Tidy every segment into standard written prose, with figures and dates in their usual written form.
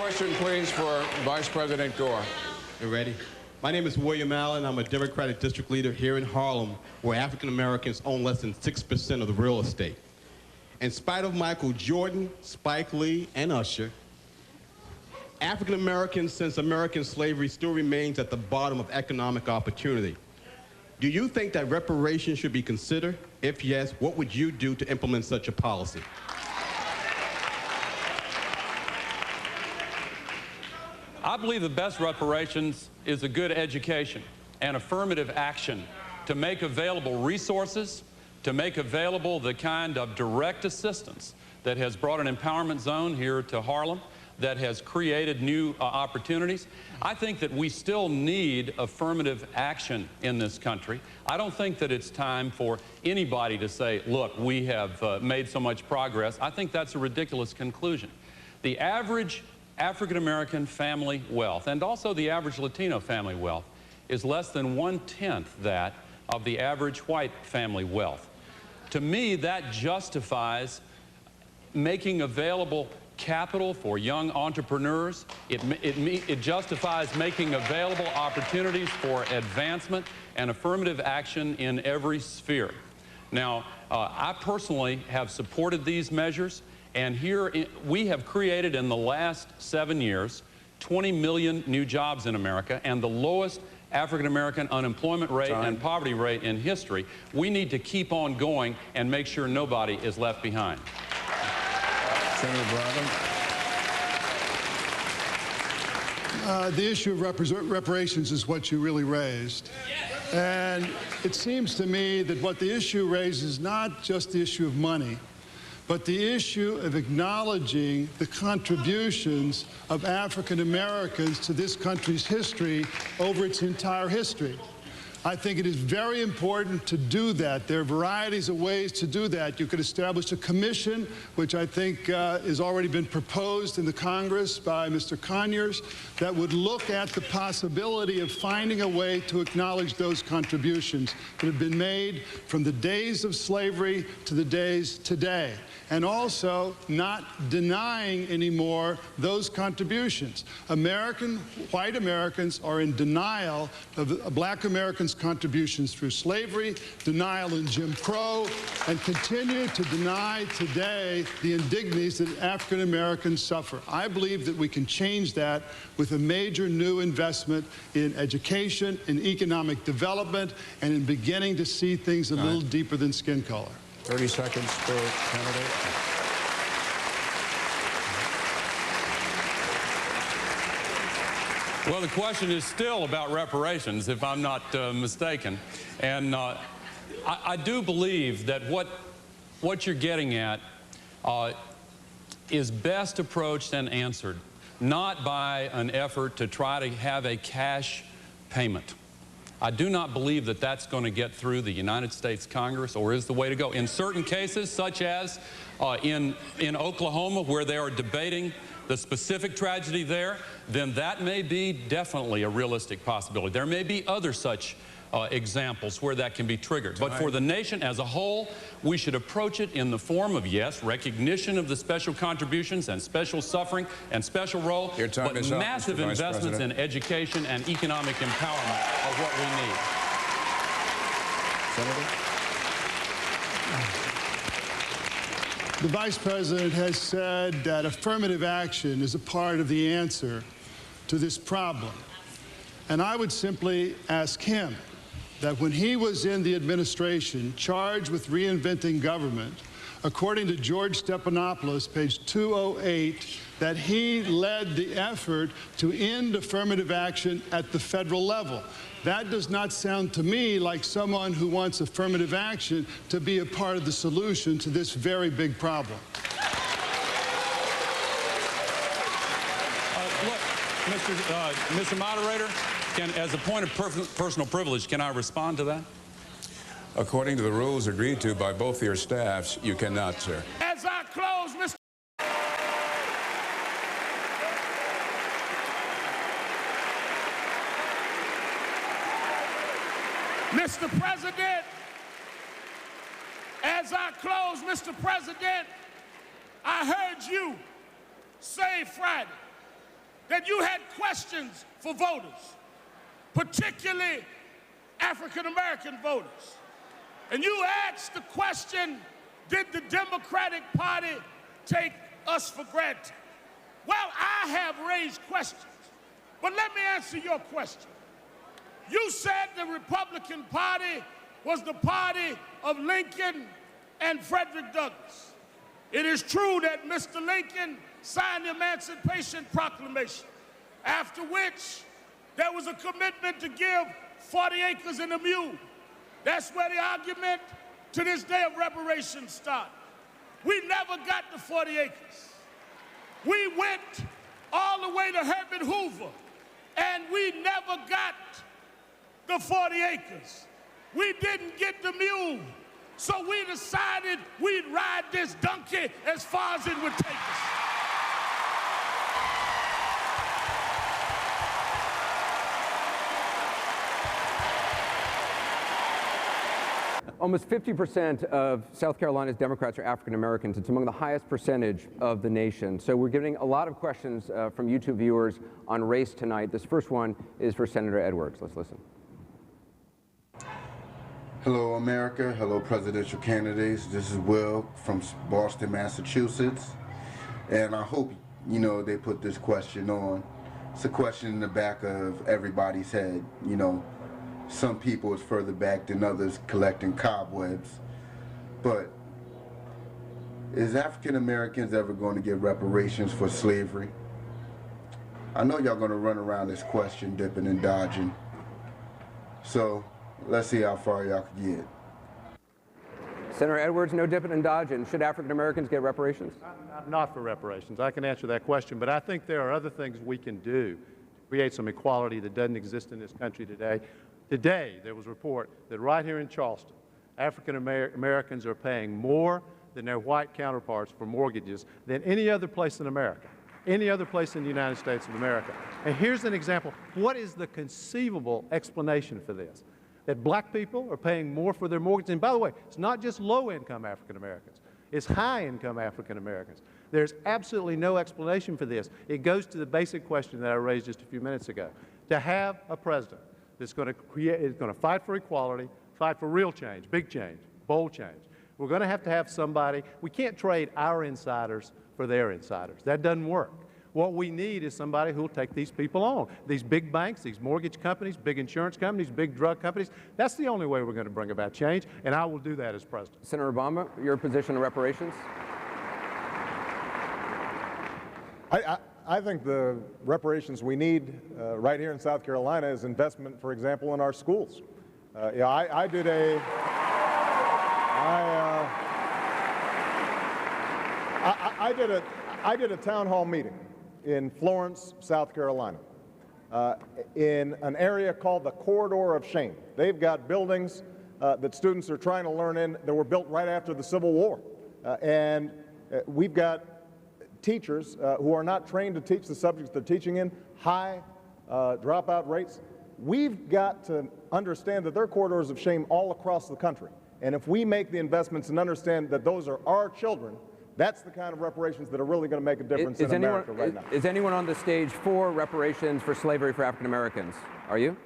question, please, for Vice President Gore. You ready? My name is William Allen. I'm a Democratic district leader here in Harlem, where African Americans own less than 6% of the real estate. In spite of Michael Jordan, Spike Lee, and Usher, African Americans since American slavery still remains at the bottom of economic opportunity. Do you think that reparations should be considered? If yes, what would you do to implement such a policy? I believe the best reparations is a good education and affirmative action to make available resources, to make available the kind of direct assistance that has brought an empowerment zone here to Harlem, that has created new opportunities. I think that we still need affirmative action in this country. I don't think that it's time for anybody to say, look, we have made so much progress. I think that's a ridiculous conclusion. The average African-American family wealth, and also the average Latino family wealth, is less than 1/10 that of the average white family wealth. To me, that justifies making available capital for young entrepreneurs. It justifies making available opportunities for advancement and affirmative action in every sphere. Now, I personally have supported these measures, and here we have created in the last 7 years 20 million new jobs in America and the lowest African-American unemployment rate and poverty rate in history. We need to keep on going and make sure nobody is left behind. Senator Bravo. The issue of reparations is what you really raised. And it seems to me that what the issue raises is not just the issue of money, but the issue of acknowledging the contributions of African Americans to this country's history over its entire history. I think it is very important to do that. There are varieties of ways to do that. You could establish a commission, which I think has already been proposed in the Congress by Mr. Conyers, that would look at the possibility of finding a way to acknowledge those contributions that have been made from the days of slavery to the days today, and also not denying anymore those contributions. White Americans are in denial of black Americans' contributions through slavery, denial in Jim Crow, and continue to deny today the indignities that African Americans suffer. I believe that we can change that with a major new investment in education, in economic development, and in beginning to see things a little deeper than skin color. 30 seconds per candidate. Well, the question is still about reparations, if I'm not mistaken. And I do believe that what you're getting at is best approached and answered, not by an effort to try to have a cash payment. I do not believe that that's going to get through the United States Congress or is the way to go. In certain cases, such as in Oklahoma, where they are debating the specific tragedy there, then that may be definitely a realistic possibility. There may be other such examples where that can be triggered. But for the nation as a whole, we should approach it in the form of, yes, recognition of the special contributions and special suffering and special role, but massive investments in education and economic empowerment are what we need. Senator? The Vice President has said that affirmative action is a part of the answer to this problem. And I would simply ask him that when he was in the administration charged with reinventing government, according to George Stephanopoulos, page 208, that he led the effort to end affirmative action at the federal level. That does not sound to me like someone who wants affirmative action to be a part of the solution to this very big problem. Look, Mr. Moderator, as a point of personal privilege, can I respond to that? According to the rules agreed to by both your staffs, you cannot, sir. As I close, Mr. President, as I close, Mr. President, I heard you say Friday that you had questions for voters, particularly African-American voters. And you asked the question, did the Democratic Party take us for granted? Well, I have raised questions, but let me answer your question. You said the Republican Party was the party of Lincoln and Frederick Douglass. It is true that Mr. Lincoln signed the Emancipation Proclamation, after which there was a commitment to give 40 acres and a mule. That's where the argument to this day of reparations started. We never got the 40 acres. We went all the way to Herbert Hoover, and we never got the 40 acres. We didn't get the mule, so we decided we'd ride this donkey as far as it would take us. Almost 50% of South Carolina's Democrats are African Americans. It's among the highest percentage of the nation. So we're getting a lot of questions from YouTube viewers on race tonight. This first one is for Senator Edwards. Let's listen. Hello, America. Hello, presidential candidates. This is Will from Boston, Massachusetts. And I hope, you know, they put this question on. It's a question in the back of everybody's head, you know. Some people is further back than others collecting cobwebs. But is African Americans ever going to get reparations for slavery? I know y'all going to run around this question dipping and dodging. So let's see how far y'all can get. Senator Edwards, no dipping and dodging. Should African Americans get reparations? Not for reparations. I can answer that question, but I think there are other things we can do to create some equality that doesn't exist in this country today. Today, there was a report that right here in Charleston, African Americans are paying more than their white counterparts for mortgages than any other place in America, any other place in the United States of America. And here's an example. What is the conceivable explanation for this? That black people are paying more for their mortgages. And by the way, it's not just low-income African Americans. It's high-income African Americans. There's absolutely no explanation for this. It goes to the basic question that I raised just a few minutes ago. To have a president that's going to fight for equality, fight for real change, big change, bold change. We're going to have somebody. We can't trade our insiders for their insiders. That doesn't work. What we need is somebody who will take these people on. These big banks, these mortgage companies, big insurance companies, big drug companies. That's the only way we're going to bring about change, and I will do that as president. Senator Obama, your position on reparations? I think the reparations we need right here in South Carolina is investment, for example, in our schools. I did a town hall meeting in Florence, South Carolina, in an area called the Corridor of Shame. They've got buildings that students are trying to learn in that were built right after the Civil War. And we've got teachers who are not trained to teach the subjects they're teaching in, high dropout rates. We've got to understand that there are corridors of shame all across the country. And if we make the investments and understand that those are our children, that's the kind of reparations that are really going to make a difference in America right now. Is anyone on the stage for reparations for slavery for African Americans? Are you?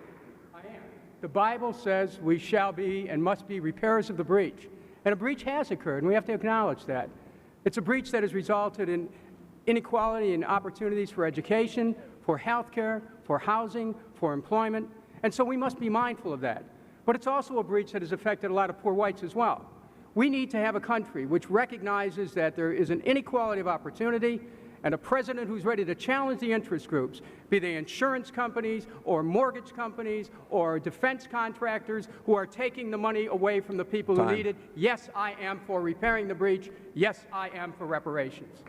I am. The Bible says we shall be and must be repairers of the breach. And a breach has occurred, and we have to acknowledge that. It's a breach that has resulted in inequality in opportunities for education, for health care, for housing, for employment. And so we must be mindful of that. But it's also a breach that has affected a lot of poor whites as well. We need to have a country which recognizes that there is an inequality of opportunity and a president who's ready to challenge the interest groups, be they insurance companies or mortgage companies or defense contractors who are taking the money away from the people who need it. Yes, I am for repairing the breach. Yes, I am for reparations.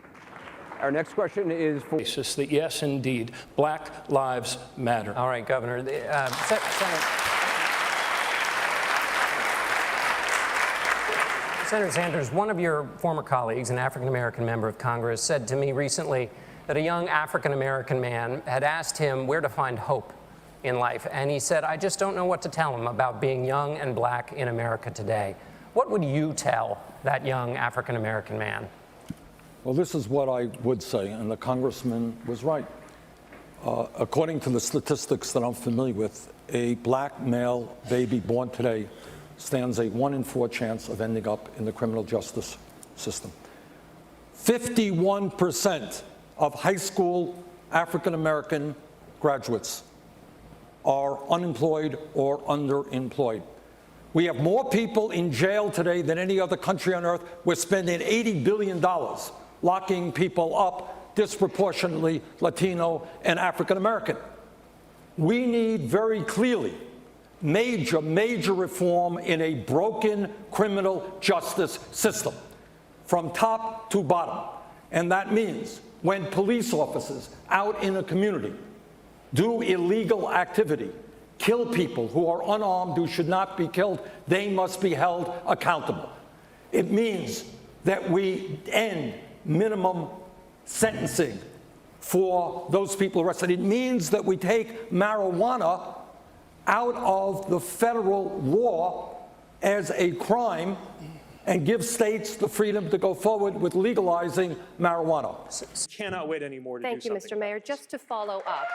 Our next question is for... That yes, indeed, Black Lives Matter. All right, Governor. Senator Sanders, one of your former colleagues, an African-American member of Congress, said to me recently that a young African-American man had asked him where to find hope in life. And he said, I just don't know what to tell him about being young and black in America today. What would you tell that young African-American man? Well, this is what I would say, and the congressman was right. According to the statistics that I'm familiar with, a black male baby born today stands a 1 in 4 chance of ending up in the criminal justice system. 51% of high school African-American graduates are unemployed or underemployed. We have more people in jail today than any other country on earth. We're spending $80 billion locking people up, disproportionately Latino and African-American. We need very clearly major reform in a broken criminal justice system from top to bottom. And that means when police officers out in a community do illegal activity, kill people who are unarmed, who should not be killed, they must be held accountable. It means that we end minimum sentencing for those people arrested. It means that we take marijuana out of the federal law as a crime and give states the freedom to go forward with legalizing marijuana. Cannot wait anymore to Thank do you, something Mr. Mayor. Just to follow up,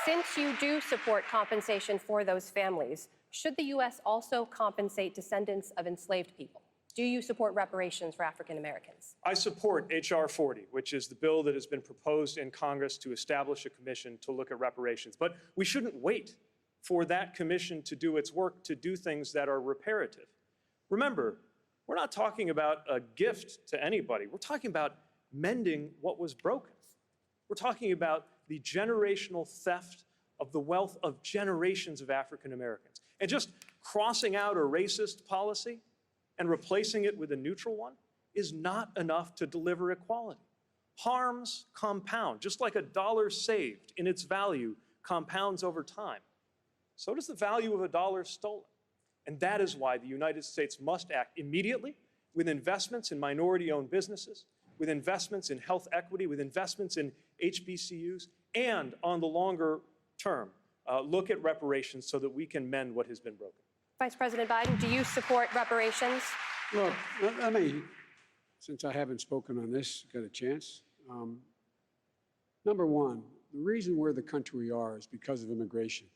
since you do support compensation for those families, should the U.S. also compensate descendants of enslaved people? Do you support reparations for African Americans? I support H.R. 40, which is the bill that has been proposed in Congress to establish a commission to look at reparations. But we shouldn't wait for that commission to do its work to do things that are reparative. Remember, we're not talking about a gift to anybody. We're talking about mending what was broken. We're talking about the generational theft of the wealth of generations of African Americans. And just crossing out a racist policy and replacing it with a neutral one is not enough to deliver equality. Harms compound, just like a dollar saved in its value compounds over time. So does the value of a dollar stolen. And that is why the United States must act immediately with investments in minority-owned businesses, with investments in health equity, with investments in HBCUs, and on the longer term, look at reparations so that we can mend what has been broken. Vice President Biden, do you support reparations? Look, let me, since I haven't spoken on this, got a chance. Number one, the reason we're the country we are is because of immigration.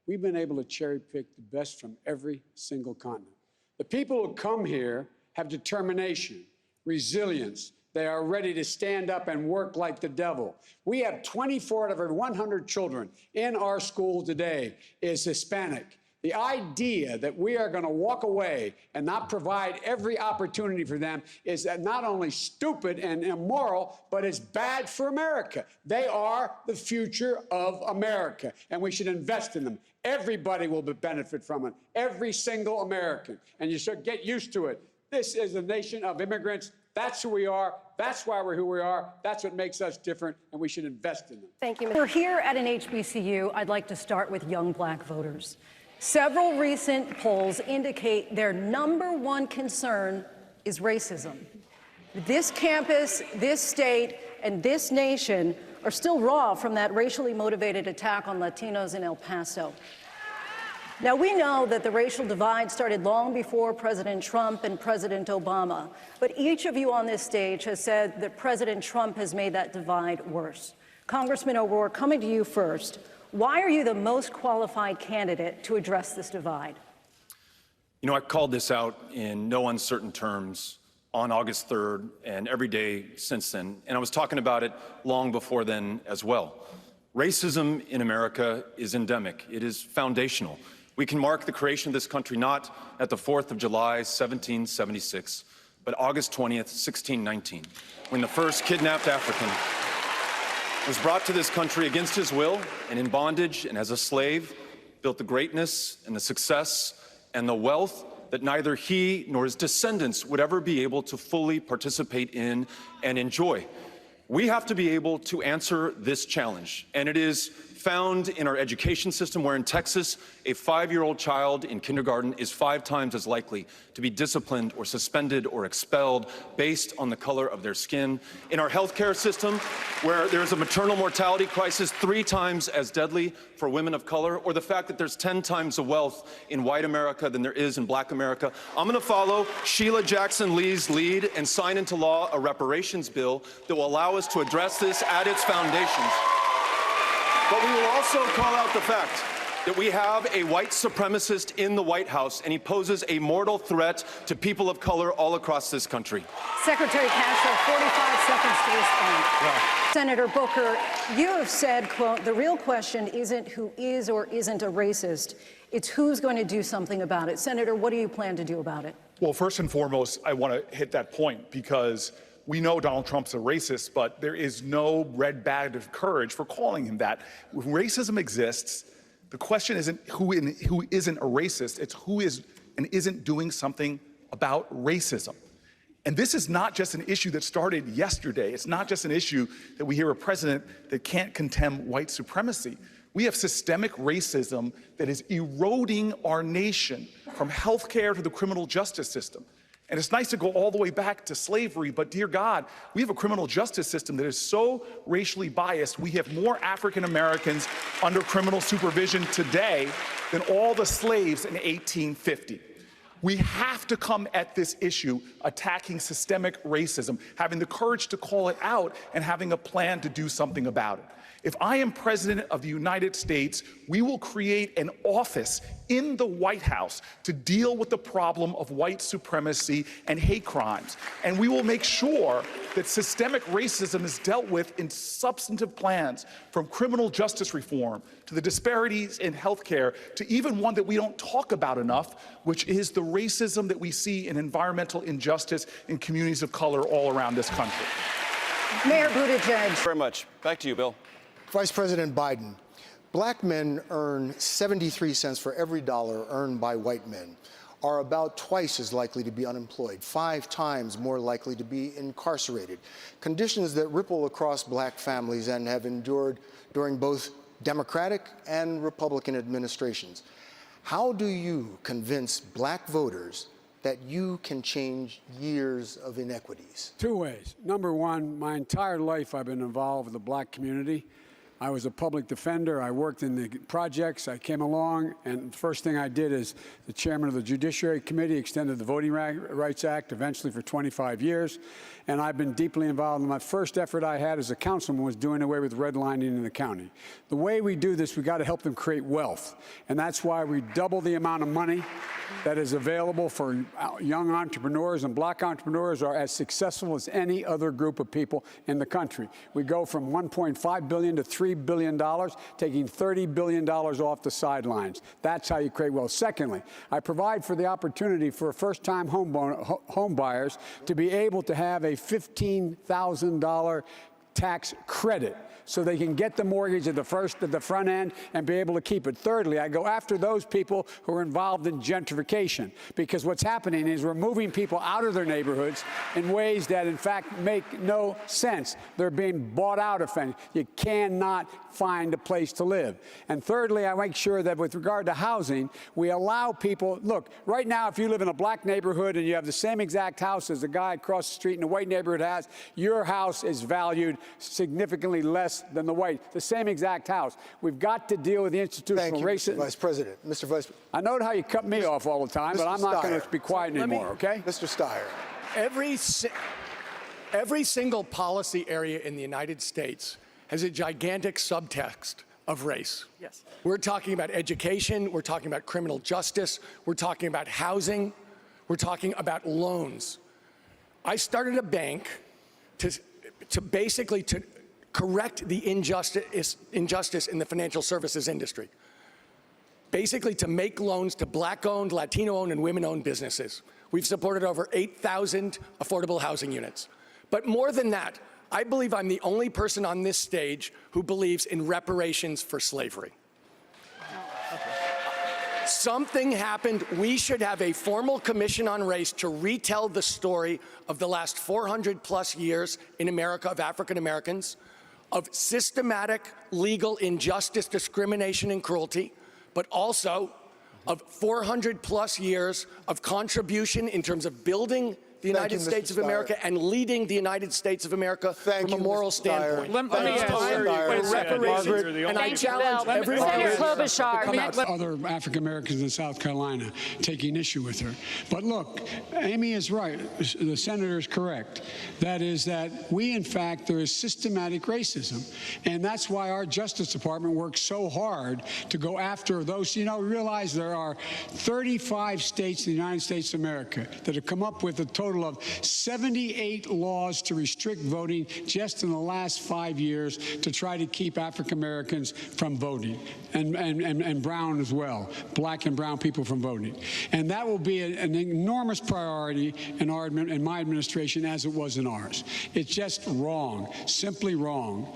We've been able to cherry pick the best from every single continent. The people who come here have determination, resilience. They are ready to stand up and work like the devil. We have 24 out of every 100 children in our schools today is Hispanic. The idea that we are going to walk away and not provide every opportunity for them is not only stupid and immoral, but it's bad for America. They are the future of America, and we should invest in them. Everybody will benefit from it, every single American, and you should get used to it. This is a nation of immigrants. That's who we are. That's why we're who we are. That's what makes us different, and we should invest in them. Thank you. We're here at an HBCU. I'd like to start with young black voters. Several recent polls indicate their #1 concern is racism. This campus, this state, and this nation are still raw from that racially motivated attack on Latinos in El Paso. Now, we know that the racial divide started long before President Trump and President Obama, but each of you on this stage has said that President Trump has made that divide worse. Congressman O'Rourke, coming to you first, why are you the most qualified candidate to address this divide? You know, I called this out in no uncertain terms on August 3rd and every day since then, and I was talking about it long before then as well. Racism in America is endemic. It is foundational. We can mark the creation of this country not at the 4th of July, 1776, but August 20th, 1619, when the first kidnapped African was brought to this country against his will and in bondage and as a slave, built the greatness and the success and the wealth that neither he nor his descendants would ever be able to fully participate in and enjoy. We have to be able to answer this challenge, and it is found in our education system, where in Texas, a 5-year-old child in kindergarten is 5 times as likely to be disciplined or suspended or expelled based on the color of their skin. In our healthcare system, where there's a maternal mortality crisis 3 times as deadly for women of color, or the fact that there's 10 times the wealth in white America than there is in black America. I'm going to follow Sheila Jackson Lee's lead and sign into law a reparations bill that will allow us to address this at its foundations. But we will also call out the fact that we have a white supremacist in the White House, and he poses a mortal threat to people of color all across this country. Secretary Castro, 45 seconds to respond. Yeah. Senator Booker, you have said, quote, the real question isn't who is or isn't a racist, it's who's going to do something about it. Senator, what do you plan to do about it? Well, first and foremost, I want to hit that point because we know Donald Trump's a racist, but there is no red badge of courage for calling him that. When racism exists, the question isn't who isn't a racist, it's who is and isn't doing something about racism. And this is not just an issue that started yesterday. It's not just an issue that we hear a president that can't condemn white supremacy. We have systemic racism that is eroding our nation from healthcare to the criminal justice system. And it's nice to go all the way back to slavery, but dear God, we have a criminal justice system that is so racially biased. We have more African Americans under criminal supervision today than all the slaves in 1850. We have to come at this issue attacking systemic racism, having the courage to call it out and having a plan to do something about it. If I am president of the United States, we will create an office in the White House to deal with the problem of white supremacy and hate crimes. And we will make sure that systemic racism is dealt with in substantive plans, from criminal justice reform to the disparities in healthcare to even one that we don't talk about enough, which is the racism that we see in environmental injustice in communities of color all around this country. Mayor Buttigieg. Thank you very much. Back to you, Bill. Vice President Biden, black men earn 73 cents for every dollar earned by white men, are about twice as likely to be unemployed, 5 times more likely to be incarcerated, conditions that ripple across black families and have endured during both Democratic and Republican administrations. How do you convince black voters that you can change years of inequities? 2 ways. Number one, my entire life I've been involved with the black community. I was a public defender. I worked in the projects. I came along, and the first thing I did as the chairman of the Judiciary Committee, extended the Voting Rights Act, eventually for 25 years. And I've been deeply involved. My first effort I had as a councilman was doing away with redlining in the county. The way we do this, we got to help them create wealth. And that's why we double the amount of money that is available for young entrepreneurs, and black entrepreneurs are as successful as any other group of people in the country. We go from $1.5 billion to $3 billion, taking $30 billion off the sidelines. That's how you create wealth. Secondly, I provide for the opportunity for first-time home buyers to be able to have a $15,000 tax credit, so they can get the mortgage at the front end and be able to keep it. Thirdly, I go after those people who are involved in gentrification, because what's happening is we're moving people out of their neighborhoods in ways that, in fact, make no sense. They're being bought out of things. You cannot find a place to live. And thirdly, I make sure that with regard to housing, we allow people, look, right now, if you live in a black neighborhood and you have the same exact house as the guy across the street in a white neighborhood has, your house is valued significantly less than the white. The same exact house. We've got to deal with the institutional racism. Vice President. Mr. Vice President. I know how you cut me off all the time, but I'm not going to be quiet anymore, okay? Mr. Steyer. Every single policy area in the United States has a gigantic subtext of race. Yes. We're talking about education, we're talking about criminal justice, we're talking about housing, we're talking about loans. I started a bank to basically correct the injustice in the financial services industry. Basically to make loans to black-owned, Latino-owned, and women-owned businesses. We've supported over 8,000 affordable housing units. But more than that, I believe I'm the only person on this stage who believes in reparations for slavery. Something happened. We should have a formal commission on race to retell the story of the last 400+ years in America of African Americans, of systematic legal injustice, discrimination, and cruelty, but also of 400+ years of contribution in terms of building the United States of America and leading the United States of America from a moral standpoint. Let me ask reparations, and I challenge everyone. Senator Klobuchar. Other African Americans in South Carolina taking issue with her. But look, Amy is right. The senator is correct. That is that we, in fact, there is systematic racism. And that's why our Justice Department works so hard to go after those. You know, realize there are 35 states in the United States of America that have come up with a total of 78 laws to restrict voting just in the last 5 years to try to keep African Americans from voting, and brown as well, black and brown people from voting. And that will be an enormous priority in my administration, as it was in ours. It's just wrong, simply wrong.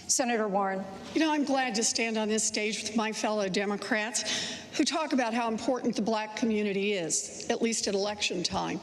Senator Warren. You know, I'm glad to stand on this stage with my fellow Democrats who talk about how important the black community is, at least at election time.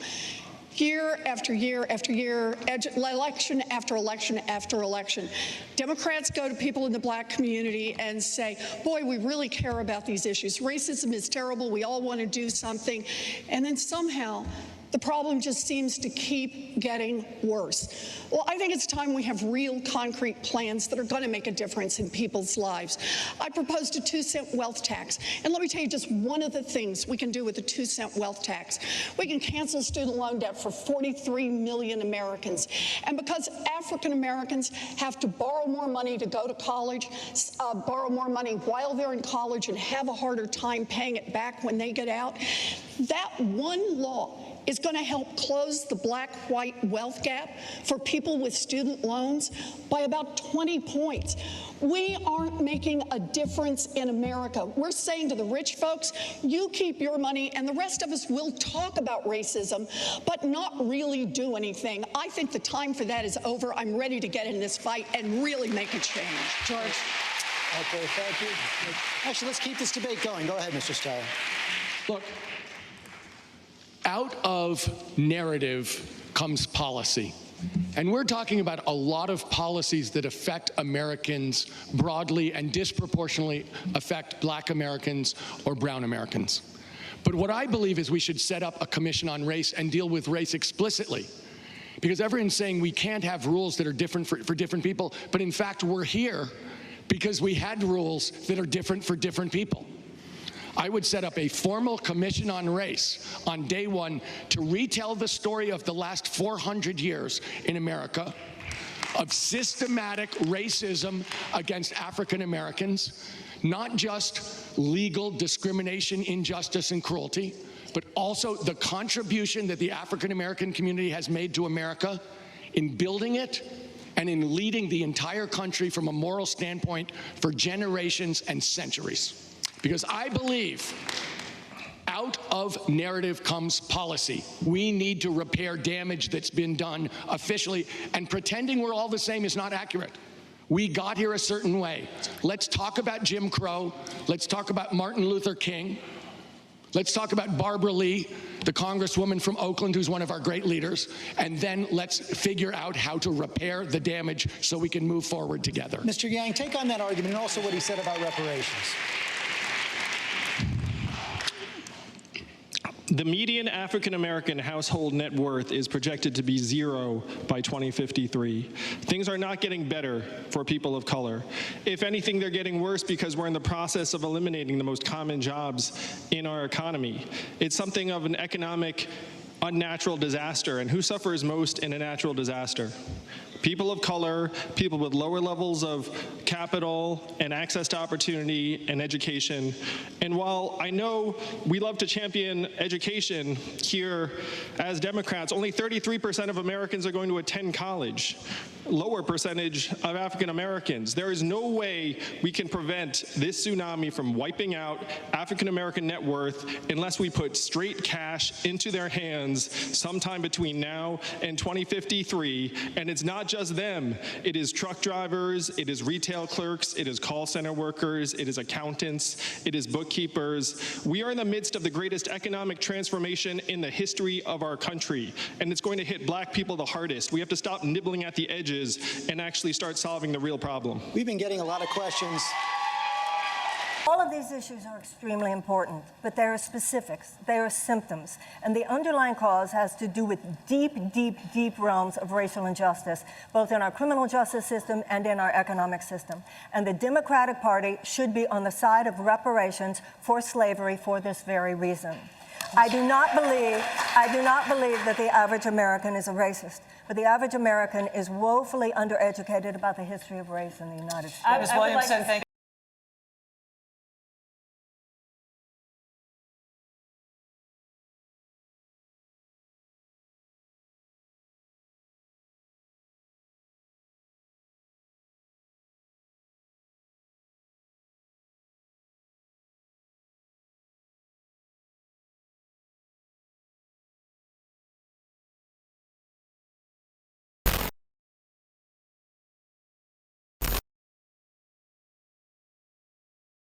Year after year after year, election after election after election, Democrats go to people in the black community and say, boy, we really care about these issues. Racism is terrible. We all want to do something. And then somehow the problem just seems to keep getting worse. Well, I think it's time we have real concrete plans that are going to make a difference in people's lives. I proposed a 2-cent wealth tax. And let me tell you just one of the things we can do with a 2-cent wealth tax. We can cancel student loan debt for 43 million Americans. And because African Americans have to borrow more money to go to college, borrow more money while they're in college and have a harder time paying it back when they get out, that one law is going to help close the black-white wealth gap for people with student loans by about 20 points. We aren't making a difference in America. We're saying to the rich folks, you keep your money, and the rest of us will talk about racism, but not really do anything. I think the time for that is over. I'm ready to get in this fight and really make a change. George. Okay, thank you. Actually, let's keep this debate going. Go ahead, Mr. Steyer. Look, out of narrative comes policy. And we're talking about a lot of policies that affect Americans broadly and disproportionately affect black Americans or brown Americans. But what I believe is we should set up a commission on race and deal with race explicitly. Because everyone's saying we can't have rules that are different for different people, but in fact we're here because we had rules that are different for different people. I would set up a formal commission on race on day one to retell the story of the last 400 years in America of systematic racism against African Americans, not just legal discrimination, injustice, and cruelty, but also the contribution that the African American community has made to America in building it and in leading the entire country from a moral standpoint for generations and centuries. Because I believe out of narrative comes policy. We need to repair damage that's been done officially, and pretending we're all the same is not accurate. We got here a certain way. Let's talk about Jim Crow. Let's talk about Martin Luther King. Let's talk about Barbara Lee, the congresswoman from Oakland, who's one of our great leaders, and then let's figure out how to repair the damage so we can move forward together. Mr. Yang, take on that argument and also what he said about reparations. The median African-American household net worth is projected to be 0 by 2053. Things are not getting better for people of color. If anything, they're getting worse because we're in the process of eliminating the most common jobs in our economy. It's something of an economic unnatural disaster, and who suffers most in a natural disaster? People of color, people with lower levels of capital and access to opportunity and education. And while I know we love to champion education here as Democrats, only 33% of Americans are going to attend college. Lower percentage of African Americans. There is no way we can prevent this tsunami from wiping out African American net worth unless we put straight cash into their hands sometime between now and 2053. And it's not just them. It is truck drivers, it is retail clerks, it is call center workers, it is accountants, it is bookkeepers. We are in the midst of the greatest economic transformation in the history of our country, and it's going to hit black people the hardest. We have to stop nibbling at the edges and actually start solving the real problem. We've been getting a lot of questions. All of these issues are extremely important, but they are specifics, they are symptoms, and the underlying cause has to do with deep, deep, deep realms of racial injustice, both in our criminal justice system and in our economic system. And the Democratic Party should be on the side of reparations for slavery for this very reason. I do not believe that the average American is a racist, but the average American is woefully undereducated about the history of race in the United States. Ms. Williamson, thank you.